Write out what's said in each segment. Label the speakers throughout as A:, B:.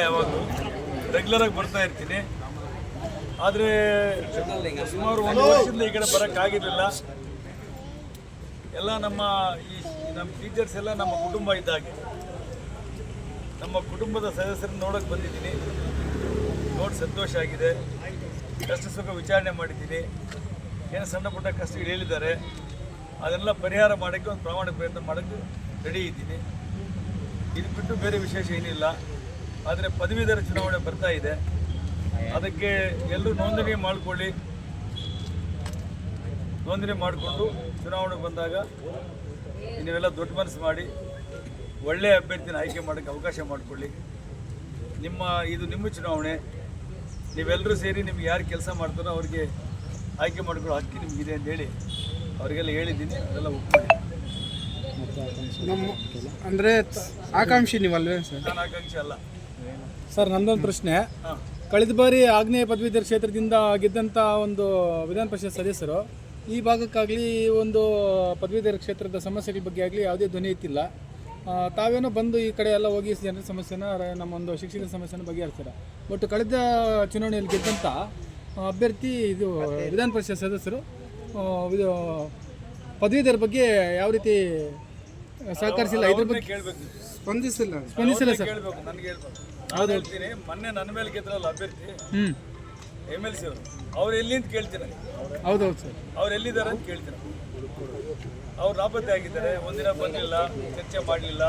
A: ಯಾವಾಗಲೂ ರೆಗ್ಯುಲರಾಗಿ ಬರ್ತಾ ಇರ್ತೀನಿ. ಆದರೆ ಸುಮಾರು 1 ವರ್ಷದಿಂದ ಈ ಕಡೆ ಬರೋಕ್ಕಾಗಿರಲಿಲ್ಲ. ಎಲ್ಲ ನಮ್ಮ ಟೀಚರ್ಸ್ ಎಲ್ಲ ನಮ್ಮ ಕುಟುಂಬ ಇದ್ದಾಗೆ, ನಮ್ಮ ಕುಟುಂಬದ ಸದಸ್ಯರನ್ನು ನೋಡೋಕ್ಕೆ ಬಂದಿದ್ದೀನಿ. ನೋಡಿ ಸಂತೋಷ ಆಗಿದೆ. ಕಷ್ಟ ಸುಖ ವಿಚಾರಣೆ ಮಾಡಿದ್ದೀನಿ. ಏನು ಸಣ್ಣ ಪುಟ್ಟ ಕಷ್ಟಗಳು ಹೇಳಿದ್ದಾರೆ, ಅದನ್ನೆಲ್ಲ ಪರಿಹಾರ ಮಾಡೋಕ್ಕೆ ಒಂದು ಪ್ರಾಮಾಣಿಕ ಪ್ರಯತ್ನ ಮಾಡೋಕ್ಕೆ ರೆಡಿ ಇದ್ದೀನಿ. ಇದು ಬಿಟ್ಟು ಬೇರೆ ವಿಶೇಷ ಏನಿಲ್ಲ. ಆದರೆ ಪದವೀಧರ ಚುನಾವಣೆ ಬರ್ತಾ ಇದೆ, ಅದಕ್ಕೆ ಎಲ್ಲರೂ ನೋಂದಣಿ ಮಾಡಿಕೊಳ್ಳಿ. ನೋಂದಣಿ ಮಾಡಿಕೊಂಡು ಚುನಾವಣೆಗೆ ಬಂದಾಗ ನೀವೆಲ್ಲ ದೊಡ್ಡ ಮನಸ್ಸು ಮಾಡಿ ಒಳ್ಳೆಯ ಅಭ್ಯರ್ಥಿನ ಆಯ್ಕೆ ಮಾಡೋಕ್ಕೆ ಅವಕಾಶ ಮಾಡಿಕೊಳ್ಳಿ. ಇದು ನಿಮ್ಮ ಚುನಾವಣೆ. ನೀವೆಲ್ಲರೂ ಸೇರಿ ನಿಮ್ಗೆ ಯಾರು ಕೆಲಸ ಮಾಡ್ತಾರೋ ಅವ್ರಿಗೆ ಆಯ್ಕೆ ಮಾಡಿಕೊಳ್ಳೋ ಹಕ್ಕಿ ನಿಮಗಿದೆ ಅಂತೇಳಿ ಅವರಿಗೆಲ್ಲ ಹೇಳಿದ್ದೀನಿ. ಅದೆಲ್ಲ ಒಪ್ಪಿಕೊಳ್ಳಿ.
B: ನಮ್ಮ ಅಂದರೆ ಆಕಾಂಕ್ಷಿ ನೀವಲ್ವೇ ಸರ್?
A: ನಾನು ಆಕಾಂಕ್ಷಿ ಅಲ್ಲ
B: ಸರ್. ನಮ್ಮದೊಂದು ಪ್ರಶ್ನೆ. ಕಳೆದ ಬಾರಿ ಆಗ್ನೇಯ ಪದವೀಧರ ಕ್ಷೇತ್ರದಿಂದ ಗೆದ್ದಂಥ ಒಂದು ವಿಧಾನ ಪರಿಷತ್ ಸದಸ್ಯರು ಈ ಭಾಗಕ್ಕಾಗಲಿ ಒಂದು ಪದವೀಧರ ಕ್ಷೇತ್ರದ ಸಮಸ್ಯೆಗಳ ಬಗ್ಗೆ ಆಗಲಿ ಯಾವುದೇ ಧ್ವನಿ ಎತ್ತಿಲ್ಲ. ತಾವೇನೋ ಬಂದು ಈ ಕಡೆ ಎಲ್ಲ ಹೋಗಿ ಜನರ ಸಮಸ್ಯೆನ, ನಮ್ಮೊಂದು ಶಿಕ್ಷಕರ ಸಮಸ್ಯೆನ ಬಗೆಹರಿಸ್ತಾರೆ. ಬಟ್ ಕಳೆದ ಚುನಾವಣೆಯಲ್ಲಿ ಗೆದ್ದಂಥ ಅಭ್ಯರ್ಥಿ ಇದು ವಿಧಾನ ಪರಿಷತ್ ಸದಸ್ಯರು ಇದು ಪದವೀಧರ ಬಗ್ಗೆ ಯಾವ ರೀತಿ ಸಹಕರಿಸಿಲ್ಲ, ಇದ್ರ ಬಗ್ಗೆ ಸ್ಪಂದಿಸಿಲ್ಲ ಸರ್.
A: ಕೇಳಬೇಕು, ನನಗೆ ಹೇಳ್ಬೇಕು. ನಾನು ಹೇಳ್ತೀನಿ, ಮೊನ್ನೆ ನನ್ನ ಮೇಲೆ ಗೆದ್ರಲ್ಲ ಅಭ್ಯರ್ಥಿ MLC ಅವ್ರು ಎಲ್ಲಿ ಅಂತ ಕೇಳ್ತೀನಿ.
B: ಹೌದೌದು ಸರ್.
A: ಅವ್ರು ಎಲ್ಲಿದ್ದಾರೆ ಅಂತ ಕೇಳ್ತೀನಿ. ಅವ್ರು ನಾಪತ್ತೆ ಆಗಿದ್ದಾರೆ. ಒಂದಿನ ಬಂದಿಲ್ಲ, ಚರ್ಚೆ ಮಾಡಲಿಲ್ಲ,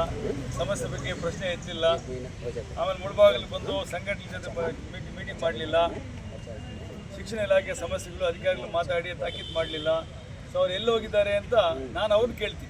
A: ಸಮಸ್ಯೆ ಬಗ್ಗೆ ಪ್ರಶ್ನೆ ಎತ್ತಿಲ್ಲ. ಆಮೇಲೆ ಮುಳಬಾಗಲ್ಲಿ ಬಂದು ಸಂಘಟನೆ ಜೊತೆ ಮೀಟಿಂಗ್ ಮಾಡಲಿಲ್ಲ. ಶಿಕ್ಷಣ ಇಲಾಖೆ ಸಮಸ್ಯೆಗಳು ಅಧಿಕಾರಿಗಳು ಮಾತಾಡಿ ತಾಕೀತು ಮಾಡಲಿಲ್ಲ. ಸೊ ಅವ್ರು ಎಲ್ಲಿ ಹೋಗಿದ್ದಾರೆ ಅಂತ ನಾನು ಅವ್ರನ್ನ ಕೇಳ್ತೀನಿ.